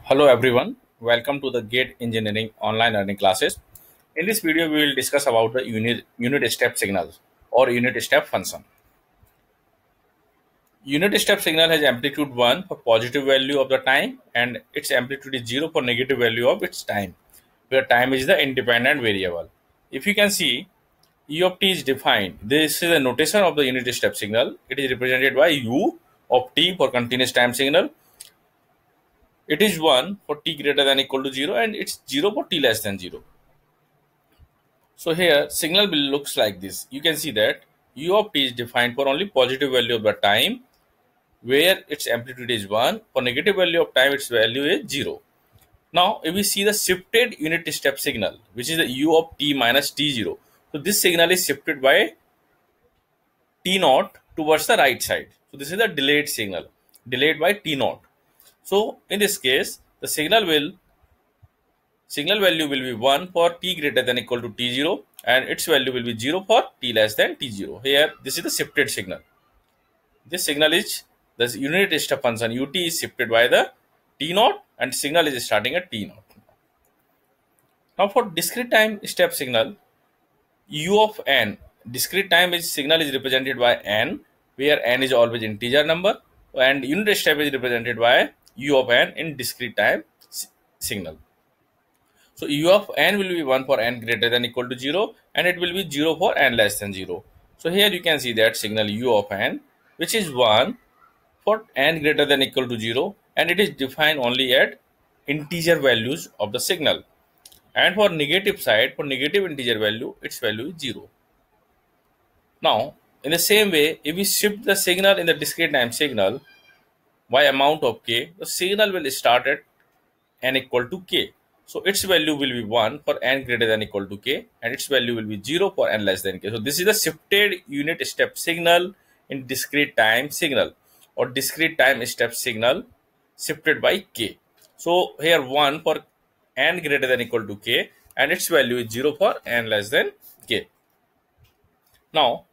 Hello everyone, welcome to the Gate Engineering online learning classes. In this video, we will discuss about the unit step signals or unit step function. Unit step signal has amplitude 1 for positive value of the time and its amplitude is 0 for negative value of its time, where time is the independent variable. If you can see, U of t is defined. This is a notation of the unit step signal. It is represented by U of t for continuous time signal. It is 1 for t greater than equal to 0 and it's 0 for t less than 0. So here signal will looks like this. You can see that U of t is defined for only positive value of the time where its amplitude is 1. For negative value of time its value is 0. Now if we see the shifted unit step signal, which is the U of t minus t0. So this signal is shifted by t naught towards the right side. So this is the delayed signal, delayed by t naught. So in this case the signal value will be 1 for t greater than equal to t0 and its value will be 0 for t less than t0. Here this is the shifted signal. This signal is the unit step function ut is shifted by the t naught and signal is starting at t naught. Now for discrete time step signal u of n, discrete time is signal is represented by n, where n is always integer number, and unit step is represented by u of n in discrete time signal. So u of n will be 1 for n greater than equal to 0 and it will be 0 for n less than 0. So here you can see that signal u of n, which is 1 for n greater than equal to 0 and it is defined only at integer values of the signal. And for negative side, for negative integer value, its value is 0. Now in the same way, if we shift the signal in the discrete time signal by amount of k, the signal will start at n equal to k. So its value will be 1 for n greater than equal to k and its value will be 0 for n less than k. So this is the shifted unit step signal in discrete time signal or discrete time step signal shifted by k. So here 1 for n greater than equal to k and its value is 0 for n less than k. Now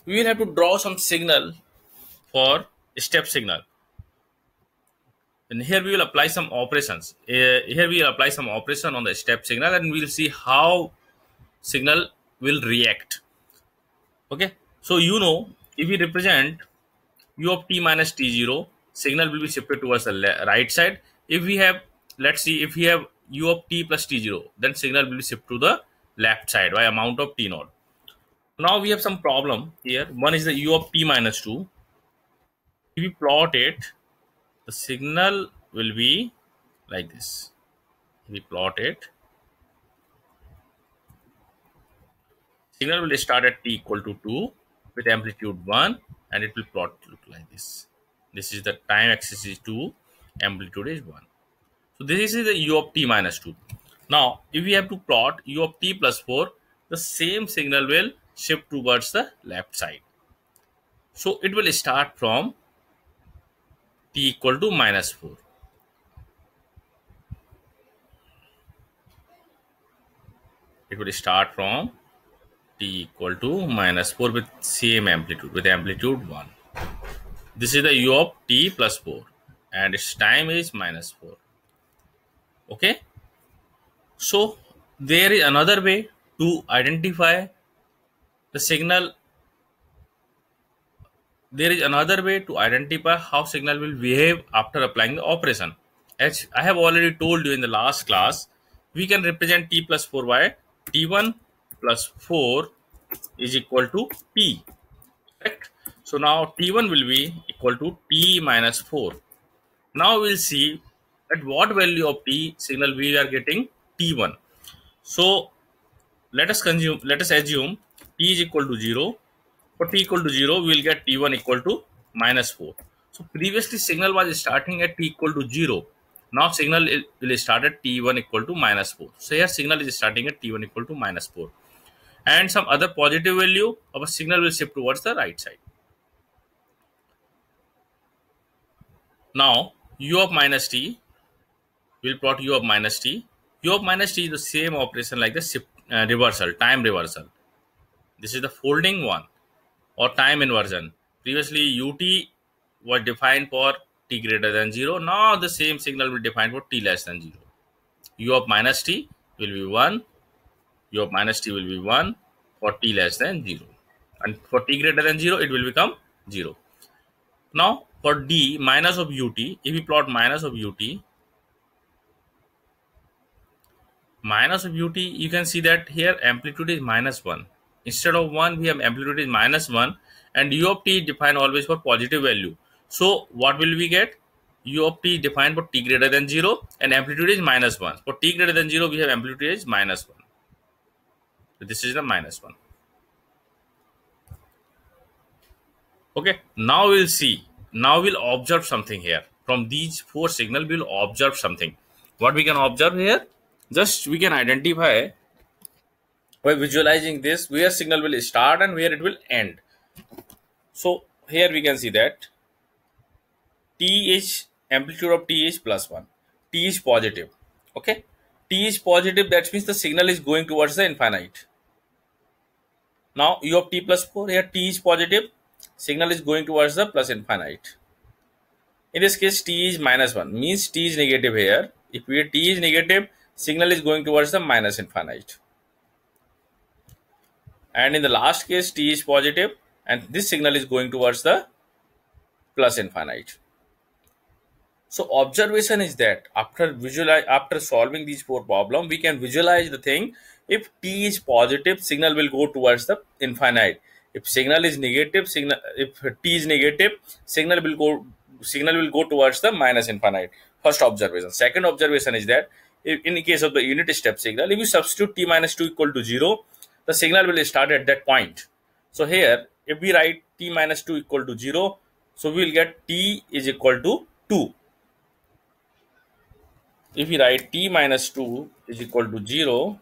we will have to draw some signal for step signal. And here we will apply some operations. Here we will apply some operation on the step signal and we will see how signal will react. Okay. So if we represent u of t minus t0, signal will be shifted towards the right side. If we have, let's see, if we have u of t plus t0, then signal will be shifted to the left side by amount of t naught. Now we have some problem here. One is the u of t minus 2. If we plot it, the signal will be like this. We plot it, signal will start at t equal to 2 with amplitude 1 and it will plot look like this. This is the time axis is 2, amplitude is 1. So this is the u of t minus 2. Now if we have to plot u of t plus 4, the same signal will shift towards the left side. So it will start from t equal to minus 4. It will start from t equal to minus 4 with same amplitude, with amplitude 1. This is the u of t plus 4 and its time is minus 4. Okay. So there is another way to identify the signal. There is another way to identify how signal will behave after applying the operation. As I have already told you in the last class, we can represent t plus 4 by t1 plus 4 is equal to t. Correct? So now t1 will be equal to t minus 4. Now we'll see at what value of t signal we are getting t1. So let us assume t is equal to 0. For t equal to 0, we will get t1 equal to minus 4. So previously signal was starting at t equal to 0. Now signal will start at t1 equal to minus 4. So here signal is starting at t1 equal to minus 4. And some other positive value of a signal will shift towards the right side. Now u of minus t, we'll plot u of minus t. U of minus t is the same operation like the shift, reversal, time reversal. This is the folding one or time inversion. Previously ut was defined for t greater than 0. Now the same signal will define for t less than 0. U of minus t will be 1. U of minus t will be 1 for t less than 0. And for t greater than 0, it will become 0. Now for d minus of ut, if we plot minus of ut, you can see that here amplitude is minus 1. Instead of 1, we have amplitude is minus 1, and u of t is defined always for positive value. So what will we get? U of t is defined for t greater than 0, and amplitude is minus 1. For t greater than 0, we have amplitude is minus 1. So this is the minus 1. Okay, now we'll see. Now we'll observe something here. From these four signals, we'll observe something. What we can observe here? Just we can identify by visualizing this where signal will start and where it will end. So here we can see that t is amplitude of t is plus 1. T is positive. Okay, t is positive. That means the signal is going towards the infinite. Now u of t plus 4, here t is positive, signal is going towards the plus infinite. In this case, t is minus 1, means t is negative here. If t is negative, signal is going towards the minus infinite. And in the last case, t is positive, and this signal is going towards the plus infinite. So observation is that after solving these four problems, we can visualize the thing. If t is positive, signal will go towards the infinite. If signal is negative, if t is negative, signal will go towards the minus infinite. First observation. Second observation is that if in the case of the unit step signal, if you substitute t minus 2 equal to 0, the signal will start at that point. So here, if we write t minus 2 equal to 0, so we will get t is equal to 2. If we write t minus 2 is equal to 0,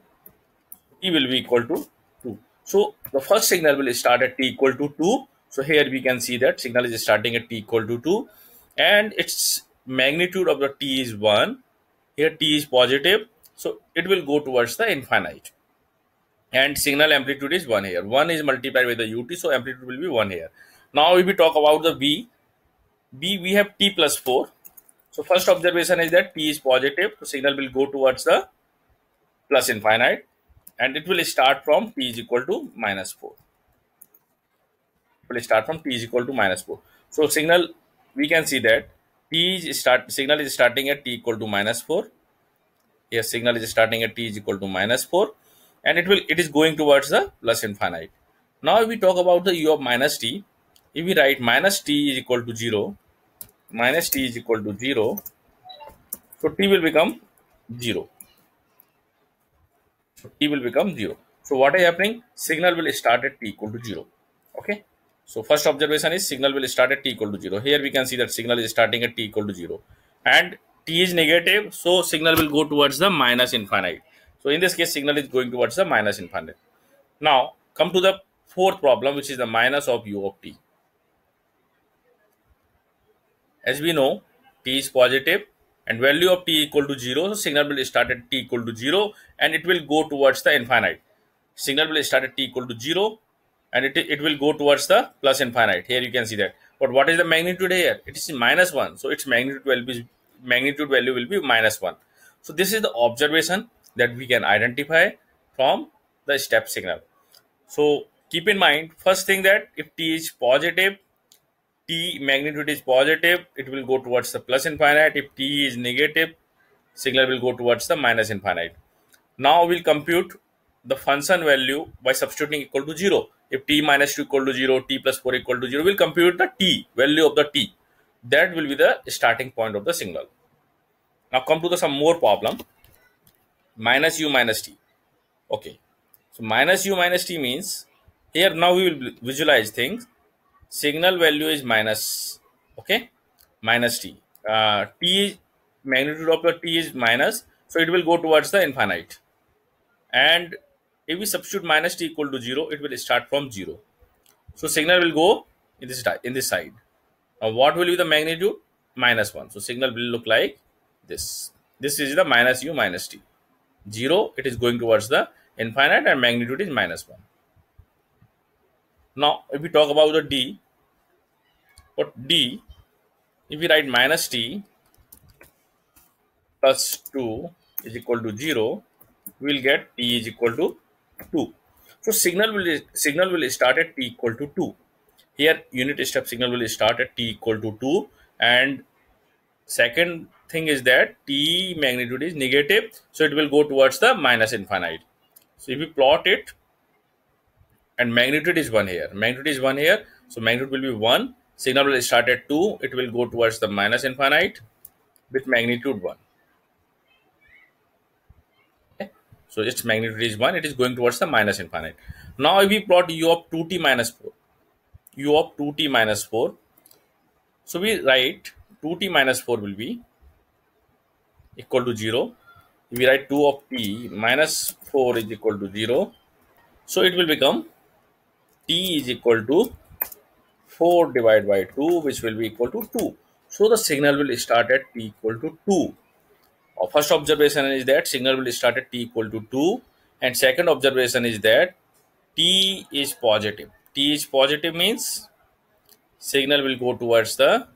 t will be equal to 2. So the first signal will start at t equal to 2. So here we can see that signal is starting at t equal to 2, and its magnitude of the t is 1. Here t is positive, so it will go towards the infinite. And signal amplitude is 1 here. 1 is multiplied with the ut, so amplitude will be 1 here. Now if we talk about the b, we have t plus 4. So first observation is that t is positive, so signal will go towards the plus infinite, and it will start from t is equal to minus 4. It will start from t is equal to minus 4. So signal, we can see that signal is starting at t equal to minus 4. Here signal is starting at t is equal to minus 4, and it is going towards the plus infinite. Now if we talk about the u of minus t, if we write minus t is equal to 0, minus t is equal to 0, so t will become 0. So t will become 0. So what is happening? Signal will start at t equal to 0. Okay. So first observation is signal will start at t equal to 0. Here we can see that signal is starting at t equal to 0. And t is negative, so signal will go towards the minus infinite. So in this case, signal is going towards the minus infinite. Now come to the fourth problem, which is the minus of u of t. As we know, t is positive and value of t equal to 0, so signal will start at t equal to 0 and it will go towards the infinite. Signal will start at t equal to 0 and it will go towards the plus infinite. Here you can see that. But what is the magnitude here? It is minus 1, so its magnitude value will be minus 1. So this is the observation that we can identify from the step signal. So keep in mind, first thing, that if t is positive, t magnitude is positive, it will go towards the plus infinite. If t is negative, signal will go towards the minus infinite. Now we'll compute the function value by substituting equal to 0. If t minus 2 equal to 0, t plus 4 equal to 0, we'll compute the t value of the t. That will be the starting point of the signal. Now come to some more problem. Minus u minus t. Okay. So minus u minus t means, here now we will visualize things. Signal value is minus, okay, minus t. T magnitude of the t is minus, so it will go towards the infinite. And if we substitute minus t equal to 0, it will start from 0. So signal will go in this side. Now what will be the magnitude? Minus 1. So signal will look like this. This is the minus u minus t. 0, it is going towards the infinite, and magnitude is minus 1. Now if we talk about the d, what d, If we write minus t plus 2 is equal to 0, we will get t is equal to 2. So signal will start at t equal to 2. Here unit step signal will start at t equal to 2, and second thing is that t magnitude is negative, so it will go towards the minus infinite. So if we plot it, and magnitude is 1 here, so magnitude will be 1, signal will start at 2, it will go towards the minus infinite with magnitude 1. Okay? So its magnitude is 1, it is going towards the minus infinite. Now if we plot u of 2t minus 4, so we write 2t minus 4 will be equal to 0. If we write 2 of t minus 4 is equal to 0, so it will become t is equal to 4 divided by 2, which will be equal to 2. So the signal will start at t equal to 2. Our first observation is that signal will start at t equal to 2, and second observation is that t is positive. T is positive means signal will go towards the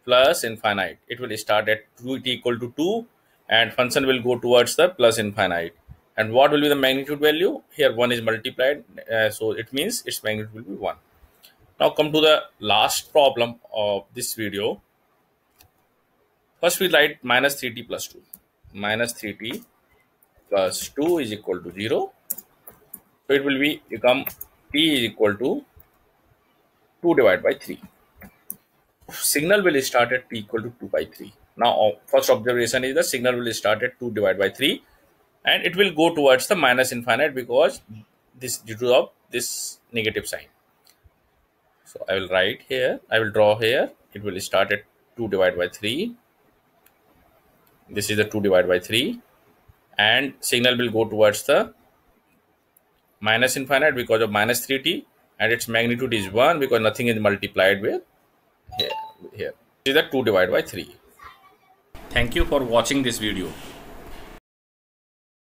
plus infinite. It will start at t equal to 2, and function will go towards the plus infinite. And what will be the magnitude value? Here 1 is multiplied, so it means its magnitude will be 1. Now come to the last problem of this video. First we write minus 3t plus 2. Minus 3t plus 2 is equal to 0. So it will become t is equal to 2 divided by 3. Signal will start at t equal to 2 by 3. Now first observation is the signal will start at 2 divided by 3, and it will go towards the minus infinite because this due to this negative sign. So I will write here, I will draw here, it will start at 2 divided by 3. This is the 2 divided by 3, and signal will go towards the minus infinite because of minus 3t, and its magnitude is 1 because nothing is multiplied with here. This is the 2 divided by 3. Thank you for watching this video.